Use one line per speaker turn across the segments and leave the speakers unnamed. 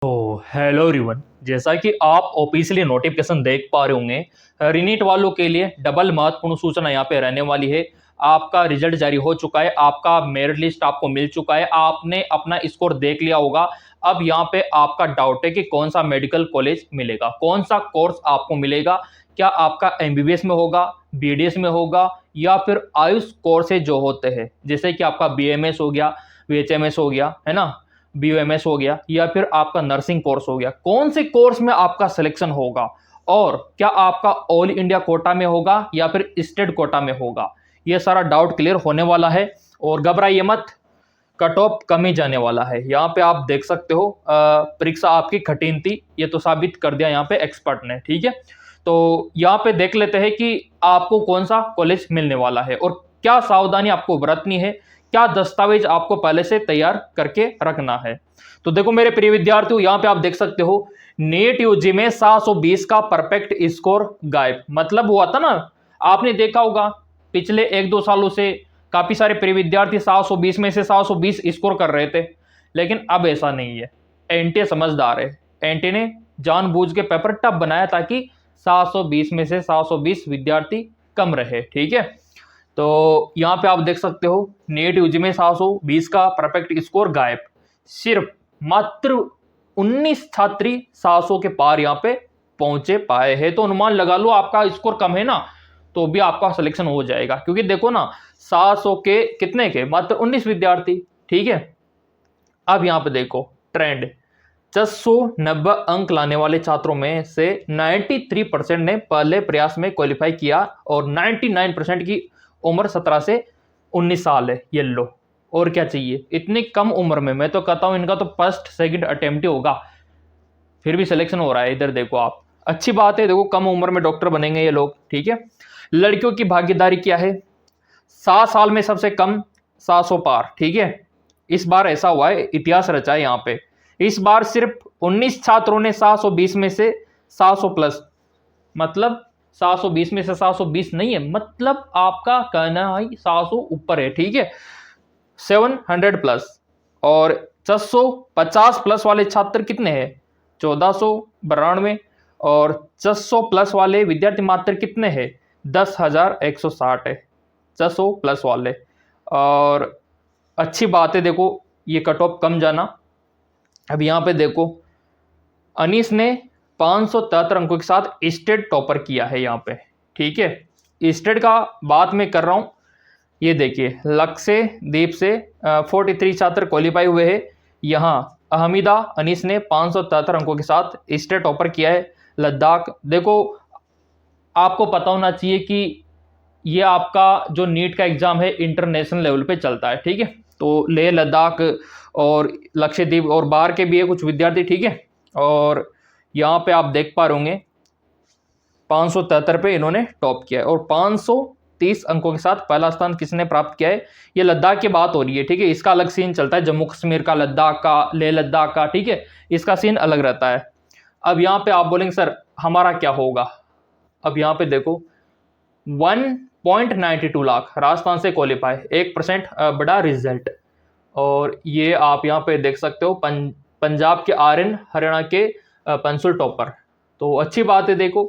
तो hello everyone, जैसा कि आप ऑफिशियली नोटिफिकेशन देख पा रहे होंगे, रिनीट वालों के लिए डबल महत्वपूर्ण सूचना यहाँ पे रहने वाली है। आपका रिजल्ट जारी हो चुका है, आपका मेरिट लिस्ट आपको मिल चुका है, आपने अपना स्कोर देख लिया होगा। अब यहाँ पे आपका डाउट है कि कौन सा मेडिकल कॉलेज मिलेगा, कौन सा कोर्स आपको मिलेगा। क्या आपका एमबीबीएस में होगा, बीडीएस में होगा, या फिर आयुष कोर्सेज जो होते हैं, जैसे कि आपका बीएमएस हो गया, बीएचएमएस हो गया, है ना, बीयूएमएस हो गया, या फिर आपका नर्सिंग कोर्स हो गया। कौन से कोर्स में आपका सिलेक्शन होगा और क्या आपका ऑल इंडिया कोटा में होगा या फिर स्टेट कोटा में होगा, ये सारा डाउट क्लियर होने वाला है। और घबराइए मत, कट ऑफ कम ही जाने वाला है। यहाँ पे आप देख सकते हो, परीक्षा आपकी कठिन थी, ये तो साबित कर दिया यहाँ पे एक्सपर्ट ने। ठीक है, तो यहाँ पे देख लेते हैं कि आपको कौन सा कॉलेज मिलने वाला है और क्या सावधानी आपको बरतनी है, क्या दस्तावेज आपको पहले से तैयार करके रखना है। तो देखो मेरे प्रिय विद्यार्थियों, यहाँ पे आप देख सकते हो, नीट यूजी में 720 का परफेक्ट स्कोर गायब। मतलब हुआ था ना, आपने देखा होगा पिछले 1-2 सालों से काफी सारे प्रिय विद्यार्थी 720 में से 720 स्कोर कर रहे थे, लेकिन अब ऐसा नहीं है। एनटीए समझदार है, एनटीए ने जानबूझ के पेपर टफ बनाया ताकि 720 में से 720 विद्यार्थी कम रहे। ठीक है, तो यहाँ पे आप देख सकते हो, नीट यूजी में 720 का परफेक्ट स्कोर गायब। सिर्फ मात्र 19 छात्री 700 के पार यहाँ पे पहुंचे पाए हैं। तो अनुमान लगा लो, आपका स्कोर कम है ना, तो भी आपका सिलेक्शन हो जाएगा, क्योंकि देखो ना, 700 के कितने के मात्र 19 विद्यार्थी। ठीक है, अब यहाँ पे देखो ट्रेंड, 690 अंक लाने वाले छात्रों में से 93% ने पहले प्रयास में क्वालिफाई किया और 99% की उम्र 17 से 19 साल है। ये लो, और क्या चाहिए इतनी कम उम्र में। मैं तो कहता हूं इनका तो फर्स्ट सेकंड अटेम्प्ट ही होगा, फिर भी सिलेक्शन हो रहा है। इधर देखो आप, अच्छी बात है, देखो कम उम्र में डॉक्टर बनेंगे ये लोग। ठीक है, लड़कियों की भागीदारी क्या है, 7 साल में सबसे कम 700 पार। ठीक है, इस बार ऐसा हुआ है, इतिहास रचा है यहाँ पे। इस बार सिर्फ 19 छात्रों ने 720 में से 700 प्लस, मतलब 720 में से 720 नहीं है, मतलब आपका कहना है 700 ऊपर है। ठीक है, 700 प्लस। और 650 प्लस वाले छात्र कितने हैं, 1492। और 600 प्लस वाले विद्यार्थी मात्र कितने हैं, 10,160 है 600 प्लस वाले। और अच्छी बात है, देखो ये कट ऑफ कम जाना। अब यहाँ पे देखो, अनीस ने 573 अंकों के साथ स्टेट टॉपर किया है यहाँ पे। ठीक है, स्टेट का बात मैं कर रहा हूँ। ये देखिए, लक्ष्यदीप से 43 छात्र क्वालिफाई हुए हैं। यहाँ अहमदा अनीस ने 573 अंकों के साथ स्टेट टॉपर किया है। लद्दाख देखो, आपको पता होना चाहिए कि ये आपका जो नीट का एग्जाम है इंटरनेशनल लेवल पे चलता है। ठीक है, तो लेह लद्दाख और लक्षद्वीप और बाहर के भी है कुछ विद्यार्थी। ठीक है, और यहाँ पे आप देख पा रहे होंगे 573 पे इन्होंने टॉप किया है और 530 अंकों के साथ पहला स्थान किसने प्राप्त किया है। ये लद्दाख की बात हो रही है। ठीक है, इसका अलग सीन चलता है, जम्मू कश्मीर का, लद्दाख का, लेह लद्दाख का। ठीक है, इसका सीन अलग रहता है। अब यहाँ पे आप बोलेंगे सर हमारा क्या होगा। अब यहाँ पे देखो, 1.92 लाख राजस्थान से क्वालिफाई, 1% बड़ा रिजल्ट। और ये आप यहाँ पे देख सकते हो, पंजाब के आर्यन, हरियाणा के पंसुल टॉपर। तो अच्छी बात है, देखो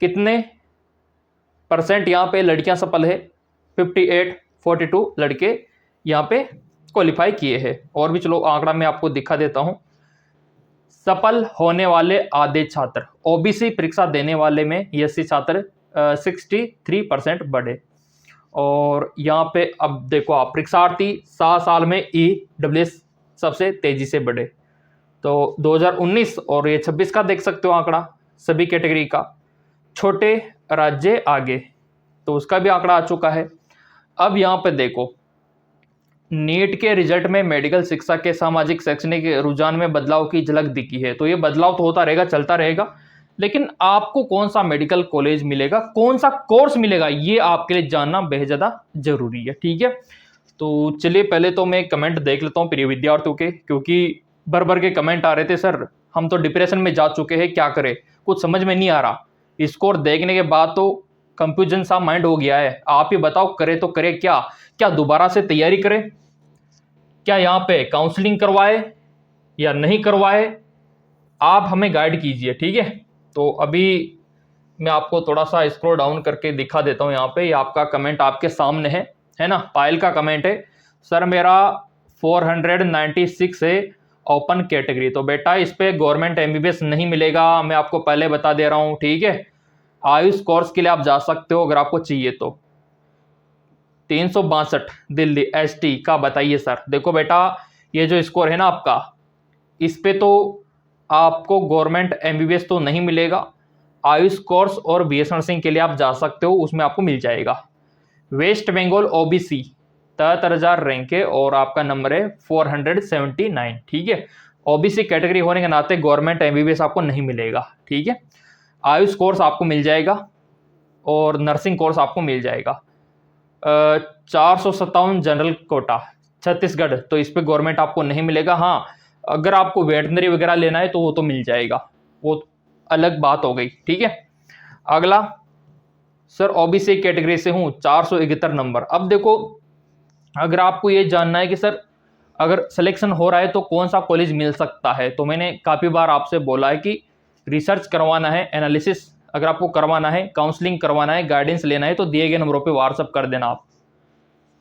कितने परसेंट यहाँ पे लड़कियां सफल है, 58-42 लड़के यहाँ पे क्वालिफाई किए हैं। और भी चलो आंकड़ा मैं आपको दिखा देता हूँ। सफल होने वाले आधे छात्र, ओबीसी परीक्षा देने वाले में एससी छात्र 63% बढ़े। और यहाँ पे अब देखो आप, परीक्षार्थी 7 साल में ईडब्ल्यूएस सबसे तेजी से बढ़े। तो 2019 और ये 26 का देख सकते हो आंकड़ा, सभी कैटेगरी का। छोटे राज्य आगे, तो उसका भी आंकड़ा आ चुका है। अब यहाँ पे देखो, नीट के रिजल्ट में मेडिकल शिक्षा के सामाजिक शैक्षणिक रुझान में बदलाव की झलक दिखी है। तो ये बदलाव तो होता रहेगा, चलता रहेगा, लेकिन आपको कौन सा मेडिकल कॉलेज मिलेगा, कौन सा कोर्स मिलेगा, ये आपके लिए जानना बेहद ज़्यादा जरूरी है। ठीक है, तो चलिए पहले तो मैं कमेंट देख लेता हूँ प्रिय विद्यार्थियों के, क्योंकि भर भर के कमेंट आ रहे थे, सर हम तो डिप्रेशन में जा चुके हैं, क्या करें, कुछ समझ में नहीं आ रहा। स्कोर देखने के बाद तो कंफ्यूजन सा माइंड हो गया है। आप ही बताओ, करे तो करे क्या दोबारा से तैयारी करें, क्या यहाँ पे काउंसलिंग करवाए, या नहीं करवाए, आप हमें गाइड कीजिए, ठीक है। तो अभी मैं आपको थोड़ा सा स्क्रॉल डाउन करके दिखा देता हूँ। यहाँ पे आपका कमेंट आपके सामने है ना। पायल का कमेंट है, सर मेरा 496 है ओपन कैटेगरी, तो बेटा इस पे गवर्नमेंट एमबीबीएस नहीं मिलेगा, मैं आपको पहले बता दे रहा हूँ, ठीक है। आयुष कोर्स के लिए आप जा सकते हो अगर आपको चाहिए तो। 362 दिल्ली एसटी का बताइए सर। देखो बेटा, ये जो स्कोर है ना आपका, इस पे तो आपको गवर्नमेंट एमबीबीएस तो नहीं मिलेगा। आयुष कोर्स और बीएस नर्सिंग के लिए आप जा सकते हो, उसमें आपको मिल जाएगा। वेस्ट बंगाल ओबीसी 73,000 रैंक है और आपका नंबर है 479, ठीक है। ओबीसी कैटेगरी होने के नाते गवर्नमेंट एमबीबीएस आपको नहीं मिलेगा, ठीक है। आयुष कोर्स आपको मिल जाएगा और नर्सिंग कोर्स आपको मिल जाएगा। 457 जनरल कोटा छत्तीसगढ़, तो इस पे गवर्नमेंट आपको नहीं मिलेगा। हाँ, अगर आपको वेटनरी वगैरह लेना है तो वो तो मिल जाएगा, वो अलग बात हो गई, ठीक है। अगला, सर ओबीसी कैटेगरी से हूँ, 471 नंबर। अब देखो, अगर आपको ये जानना है कि सर अगर सिलेक्शन हो रहा है तो कौन सा कॉलेज मिल सकता है, तो मैंने काफ़ी बार आपसे बोला है कि रिसर्च करवाना है, एनालिसिस अगर आपको करवाना है, काउंसलिंग करवाना है, गाइडेंस लेना है, तो दिए गए नंबरों पे व्हाट्सअप कर देना। आप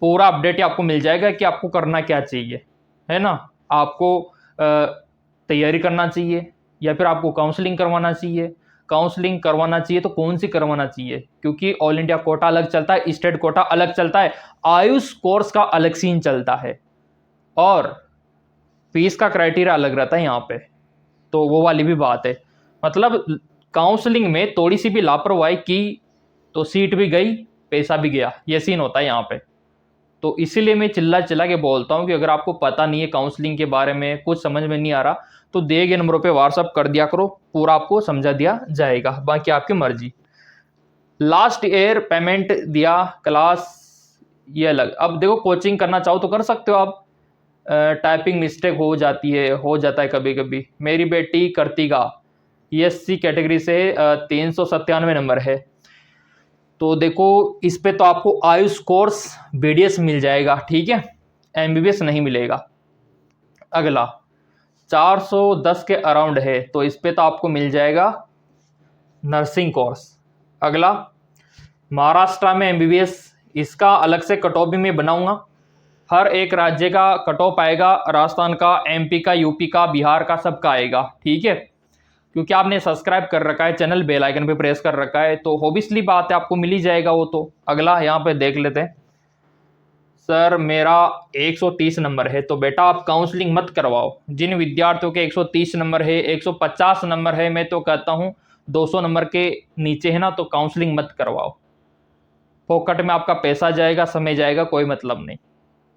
पूरा अपडेट आपको मिल जाएगा कि आपको करना क्या चाहिए, है ना। आपको तैयारी करना चाहिए या फिर आपको काउंसलिंग करवाना चाहिए। काउंसलिंग करवाना चाहिए तो कौन सी करवाना चाहिए, क्योंकि ऑल इंडिया कोटा अलग चलता है, स्टेट कोटा अलग चलता है, आयुष कोर्स का अलग सीन चलता है और फीस का क्राइटेरिया अलग रहता है यहाँ पे। तो वो वाली भी बात है, मतलब काउंसलिंग में थोड़ी सी भी लापरवाही की तो सीट भी गई, पैसा भी गया, ये सीन होता है यहाँ पे। तो इसीलिए मैं चिल्ला चिल्ला के बोलता हूँ कि अगर आपको पता नहीं है काउंसलिंग के बारे में, कुछ समझ में नहीं आ रहा, तो दिए गए नंबरों पे व्हाट्सअप कर दिया करो, पूरा आपको समझा दिया जाएगा, बाकी आपकी मर्जी। लास्ट ईयर पेमेंट दिया क्लास, ये अलग। अब देखो, कोचिंग करना चाहो तो कर सकते हो आप, टाइपिंग मिस्टेक हो जाती है, हो जाता है कभी कभी। मेरी बेटी कार्तिका ESC कैटेगरी से 397 नंबर है, तो देखो इस पे तो आपको आयुष कोर्स BDS मिल जाएगा, ठीक है, MBBS नहीं मिलेगा। अगला 410 के अराउंड है, तो इस पे तो आपको मिल जाएगा नर्सिंग कोर्स। अगला महाराष्ट्र में MBBS, इसका अलग से कट ऑफ भी मैं बनाऊंगा, हर एक राज्य का कट ऑफ आएगा, राजस्थान का, MP का, UP का, बिहार का, सबका आएगा, ठीक है। क्योंकि आपने सब्सक्राइब कर रखा है चैनल, बेल आइकन पे प्रेस कर रखा है, तो ऑब्वियसली बात है आपको मिल ही जाएगा वो तो। अगला यहाँ पे देख लेते हैं, सर मेरा 130 नंबर है, तो बेटा आप काउंसलिंग मत करवाओ। जिन विद्यार्थियों के 130 नंबर है, 150 नंबर है, मैं तो कहता हूँ 200 नंबर के नीचे है ना, तो काउंसलिंग मत करवाओ। फोकट में आपका पैसा जाएगा, समय जाएगा, कोई मतलब नहीं।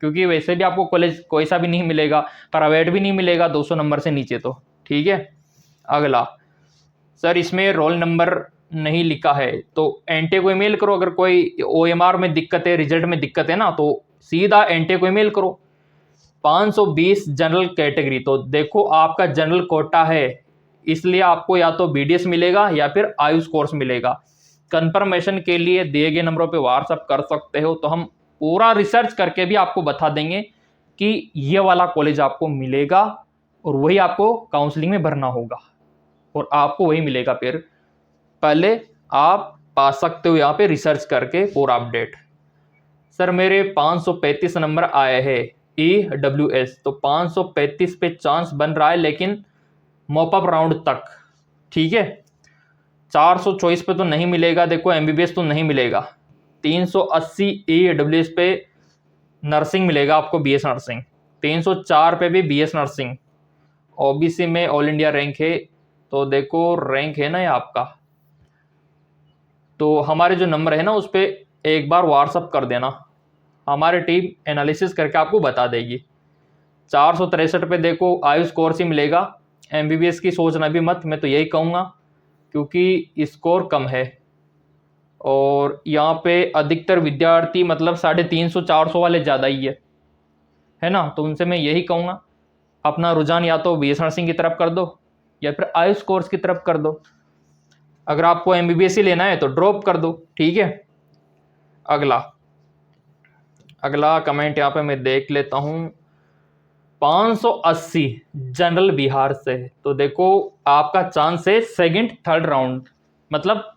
क्योंकि वैसे भी आपको कॉलेज कोई सा भी नहीं मिलेगा, प्राइवेट भी नहीं मिलेगा 200 नंबर से नीचे तो, ठीक है। अगला, सर इसमें रोल नंबर नहीं लिखा है, तो एनटीए को ईमेल करो। अगर कोई OMR में दिक्कत है, रिजल्ट में दिक्कत है ना, तो सीधा एनटीए को ईमेल करो। 520 जनरल कैटेगरी, तो देखो आपका जनरल कोटा है, इसलिए आपको या तो BDS मिलेगा या फिर आयुष कोर्स मिलेगा। कंफर्मेशन के लिए दिए गए नंबरों पे व्हाट्सअप कर सकते हो, तो हम पूरा रिसर्च करके भी आपको बता देंगे कि ये वाला कॉलेज आपको मिलेगा और वही आपको काउंसलिंग में भरना होगा और आपको वही मिलेगा। फिर पहले आप पा सकते हो यहाँ पे रिसर्च करके पूरा अपडेट। सर मेरे 535 नंबर आए हैं EWS, तो 535 पे चांस बन रहा है, लेकिन मॉपअप राउंड तक, ठीक है। 424 पे तो नहीं मिलेगा, देखो MBBS तो नहीं मिलेगा। 380 EWS पे नर्सिंग मिलेगा आपको, BS नर्सिंग। 304 पे भी BS नर्सिंग। OBC में ऑल इंडिया रैंक है, तो देखो रैंक है ना ये आपका, तो हमारे जो नंबर है ना उस पर एक बार व्हाट्सअप कर देना, हमारी टीम एनालिसिस करके आपको बता देगी। 463 पे देखो आयुष कोर्स ही मिलेगा, MBBS की सोचना भी मत, मैं तो यही कहूँगा, क्योंकि स्कोर कम है और यहाँ पे अधिकतर विद्यार्थी मतलब 350-400 वाले ज़्यादा ही है ना। तो उनसे मैं यही कहूँगा, अपना रुझान या तो BS नर्सिंग की तरफ कर दो या फिर आयुष कोर्स की तरफ कर दो। अगर आपको MBBS ही लेना है तो ड्रॉप कर दो, ठीक है। अगला कमेंट यहाँ पे मैं देख लेता हूँ, 580 जनरल बिहार से। तो देखो आपका चांस है सेकंड थर्ड राउंड, मतलब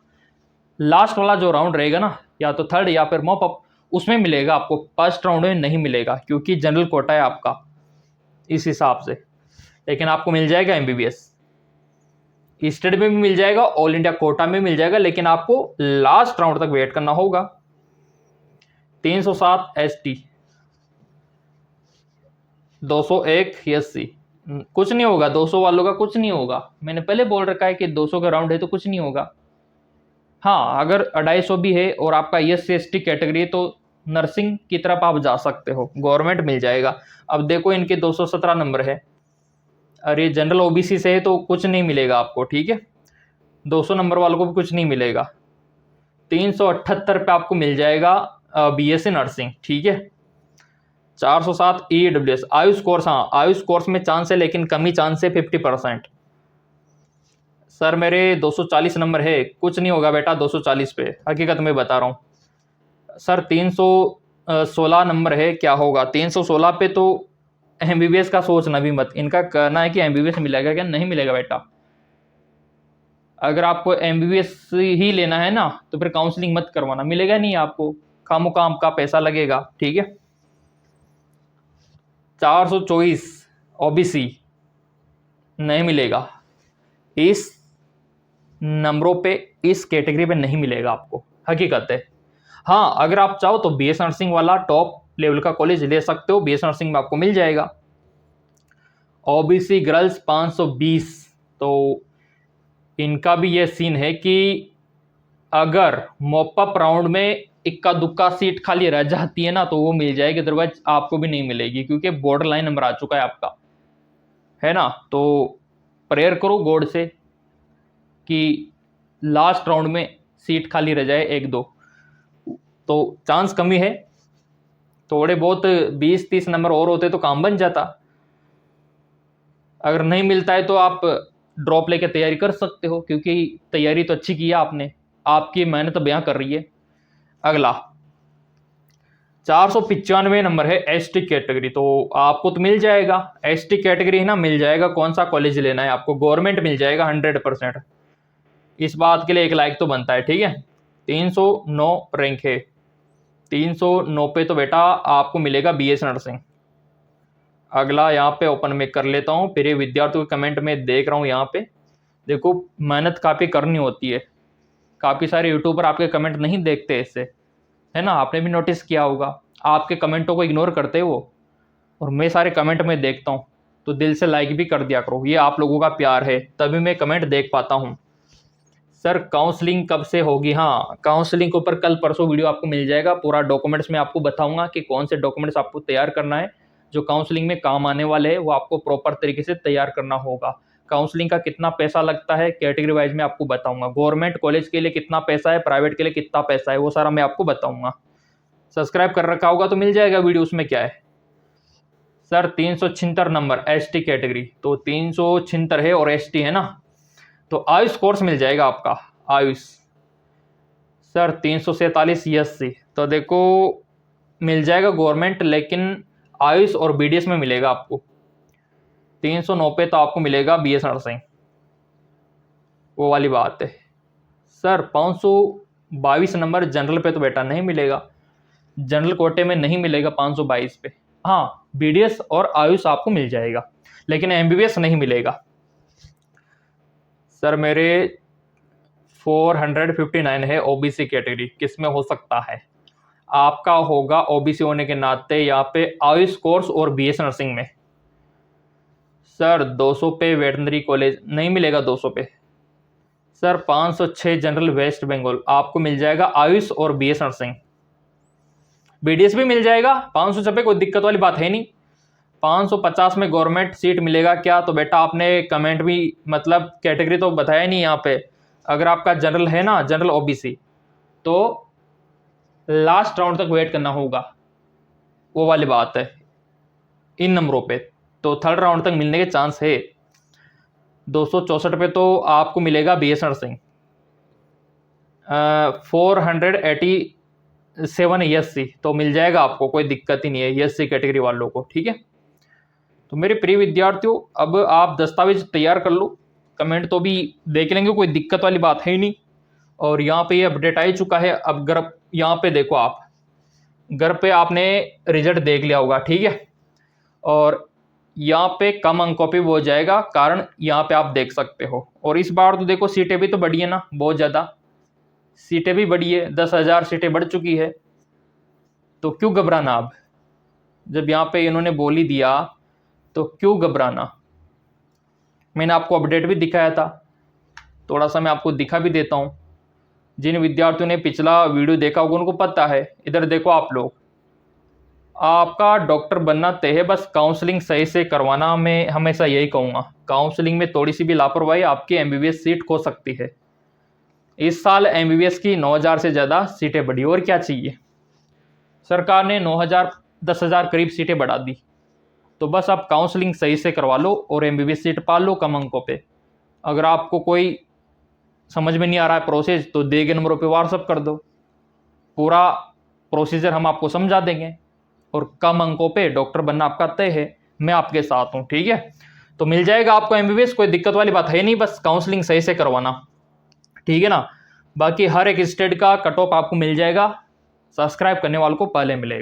लास्ट वाला जो राउंड रहेगा ना, या तो थर्ड या फिर मॉप अप, उसमें मिलेगा आपको, फर्स्ट राउंड में नहीं मिलेगा क्योंकि जनरल कोटा है आपका इस हिसाब से। लेकिन आपको मिल जाएगा एमबीबीएस, स्टेट में भी मिल जाएगा, ऑल इंडिया कोटा में मिल जाएगा, लेकिन आपको लास्ट राउंड तक वेट करना होगा। 307 एसटी, 201 एससी, कुछ नहीं होगा 200 वालों का, कुछ नहीं होगा। मैंने पहले बोल रखा है कि 200 का राउंड है तो कुछ नहीं होगा। हाँ, अगर 250 भी है और आपका एससी एसटी कैटेगरी है तो नर्सिंग की तरफ आप जा सकते हो, गवर्नमेंट मिल जाएगा। अब देखो इनके 217 नंबर है, अरे जनरल ओबीसी से है तो कुछ नहीं मिलेगा आपको, ठीक है। 200 नंबर वालों को भी कुछ नहीं मिलेगा। 378 पे आपको मिल जाएगा बीएससी नर्सिंग, ठीक है। 407 ईडब्ल्यूएस आयुष कोर्स, हाँ आयुष कोर्स में चांस है लेकिन कमी चांस है 50%। सर मेरे 240 नंबर है, कुछ नहीं होगा बेटा 240 पे, हकीकत में बता रहा हूँ। सर 316 नंबर है, क्या होगा 316 पे? तो एमबीबीएस का सोचना भी मत, इनका कहना है कि एमबीबीएस मिलेगा, क्या नहीं मिलेगा बेटा। अगर आपको एमबीबीएस ही लेना है ना तो फिर काउंसलिंग मत करवाना, मिलेगा नहीं आपको, खामोखाम का पैसा लगेगा, ठीक है। 424 ओबीसी नहीं मिलेगा, इस नंबरों पे, इस कैटेगरी पे नहीं मिलेगा आपको, हकीकत है। हाँ, अगर आप चाहो तो बीएस नर्सिंग वाला टॉप लेवल का कॉलेज ले सकते हो, बीएस नर्सिंग में आपको मिल जाएगा। ओबीसी गर्ल्स 520, तो इनका भी ये सीन है कि अगर मॉपअप राउंड में इक्का दुक्का सीट खाली रह जाती है ना तो वो मिल जाएगी, अदरवाइज आपको भी नहीं मिलेगी क्योंकि बॉर्डर लाइन नंबर आ चुका है आपका, है ना। तो प्रेयर करो गॉड से कि लास्ट राउंड में सीट खाली रह जाए एक दो, तो चांस कमी है। थोड़े बहुत 20-30 नंबर और होते तो काम बन जाता। अगर नहीं मिलता है तो आप ड्रॉप लेके तैयारी कर सकते हो क्योंकि तैयारी तो अच्छी की है आपने, आपकी मेहनत बयां कर रही है। अगला 495 नंबर है एसटी कैटेगरी, तो आपको तो मिल जाएगा, एसटी कैटेगरी है ना, मिल जाएगा। कौन सा कॉलेज लेना है आपको? गवर्नमेंट मिल जाएगा 100%। इस बात के लिए एक लाइक तो बनता है, ठीक है। 309 रैंक है, 309 पे तो बेटा आपको मिलेगा बीएस नर्सिंग। अगला यहाँ पे ओपन में कर लेता हूँ, फिर ये विद्यार्थियों के कमेंट में देख रहा हूँ। यहाँ पे देखो मेहनत काफ़ी करनी होती है, काफ़ी सारे यूट्यूबर आपके कमेंट नहीं देखते इससे, है ना, आपने भी नोटिस किया होगा, आपके कमेंटों को इग्नोर करते हो, और मैं सारे कमेंट में देखता हूँ, तो दिल से लाइक भी कर दिया करो, ये आप लोगों का प्यार है तभी मैं कमेंट देख पाता हूँ। सर काउंसलिंग कब से होगी? हाँ, काउंसलिंग के ऊपर कल परसों वीडियो आपको मिल जाएगा, पूरा डॉक्यूमेंट्स में आपको बताऊंगा कि कौन से डॉक्यूमेंट्स आपको तैयार करना है, जो काउंसलिंग में काम आने वाले हैं वो आपको प्रॉपर तरीके से तैयार करना होगा। काउंसलिंग का कितना पैसा लगता है कैटेगरी वाइज में आपको बताऊंगा, गवर्नमेंट कॉलेज के लिए कितना पैसा है, प्राइवेट के लिए कितना पैसा है, वो सारा मैं आपको बताऊंगा। सब्सक्राइब कर रखा होगा तो मिल जाएगा वीडियो, उसमें क्या है। सर 376 नंबर एसटी कैटेगरी, तो 376 है और एसटी है ना, तो आयुष कोर्स मिल जाएगा आपका, आयुष। सर 347 एससी, तो देखो मिल जाएगा गवर्नमेंट, लेकिन आयुष और बीडीएस में मिलेगा आपको। 309 पे तो आपको मिलेगा बीएस नर्सिंग, वो वाली बात है। सर 522 नंबर जनरल पे तो बेटा नहीं मिलेगा, जनरल कोटे में नहीं मिलेगा 522 पे। हाँ, बीडीएस और आयुष आपको मिल जाएगा लेकिन एमबीबीएस नहीं मिलेगा। सर मेरे 459 है ओबीसी कैटेगरी, किस में हो सकता है? आपका होगा ओबीसी होने के नाते यहाँ पे आयुष कोर्स और बीएस नर्सिंग में। सर 200 पे वेटनरी कॉलेज नहीं मिलेगा 200 पे। सर 506 जनरल वेस्ट बंगाल, आपको मिल जाएगा आयुष और बीएस नर्सिंग, बीडीएस भी मिल जाएगा। 506 पे कोई दिक्कत वाली बात है नहीं। 550 में गवर्नमेंट सीट मिलेगा क्या? तो बेटा आपने कमेंट भी, मतलब कैटेगरी तो बताया नहीं यहाँ पे। अगर आपका जनरल है ना, जनरल ओबीसी, तो लास्ट राउंड तक वेट करना होगा, वो वाली बात है इन नंबरों पे, तो थर्ड राउंड तक मिलने के चांस है। 264 पे तो आपको मिलेगा बीएस नर्सिंग। 487 एससी तो मिल जाएगा आपको, कोई दिक्कत ही नहीं है एससी कैटेगरी वालों को, ठीक है। तो मेरे प्रिय विद्यार्थियों, अब आप दस्तावेज तैयार कर लो, कमेंट तो भी देख लेंगे, कोई दिक्कत वाली बात है ही नहीं। और यहाँ पे ये अपडेट आ ही चुका है। अब घर यहाँ पे देखो, आप घर पे आपने रिजल्ट देख लिया होगा, ठीक है। और यहाँ पे कम अंकों पे वो हो जाएगा, कारण यहाँ पे आप देख सकते हो। और इस बार तो देखो सीटें भी तो बढ़ी है ना, बहुत ज़्यादा सीटें भी बढ़ी है, 10,000 सीटें बढ़ चुकी है। तो क्यों घबराना अब, जब यहाँ पे इन्होंने बोल ही दिया तो क्यों घबराना। मैंने आपको अपडेट भी दिखाया था, थोड़ा सा मैं आपको दिखा भी देता हूँ। जिन विद्यार्थियों ने पिछला वीडियो देखा होगा उनको पता है। इधर देखो आप लोग, आपका डॉक्टर बनना तय है, बस काउंसलिंग सही से करवाना। मैं हमेशा यही कहूँगा, काउंसलिंग में थोड़ी सी भी लापरवाही आपकी एमबीबीएस सीट खो सकती है। इस साल एमबीबीएस की 9,000 से ज़्यादा सीटें बढ़ी, और क्या चाहिए। सरकार ने 9,000 10,000 करीब सीटें बढ़ा दी। तो बस आप काउंसलिंग सही से करवा लो और एमबीबीएस सीट पा लो कम अंकों पे। अगर आपको कोई समझ में नहीं आ रहा है प्रोसेस, तो दिए गए नंबरों पे व्हाट्सअप कर दो, पूरा प्रोसीजर हम आपको समझा देंगे। और कम अंकों पे डॉक्टर बनना आपका तय है, मैं आपके साथ हूँ, ठीक है। तो मिल जाएगा आपको एमबीबीएस, कोई दिक्कत वाली बात है नहीं, बस काउंसलिंग सही से करवाना, ठीक है ना। बाकी हर एक स्टेट का कट ऑफ आपको मिल जाएगा, सब्सक्राइब करने वालों को पहले मिलेगा।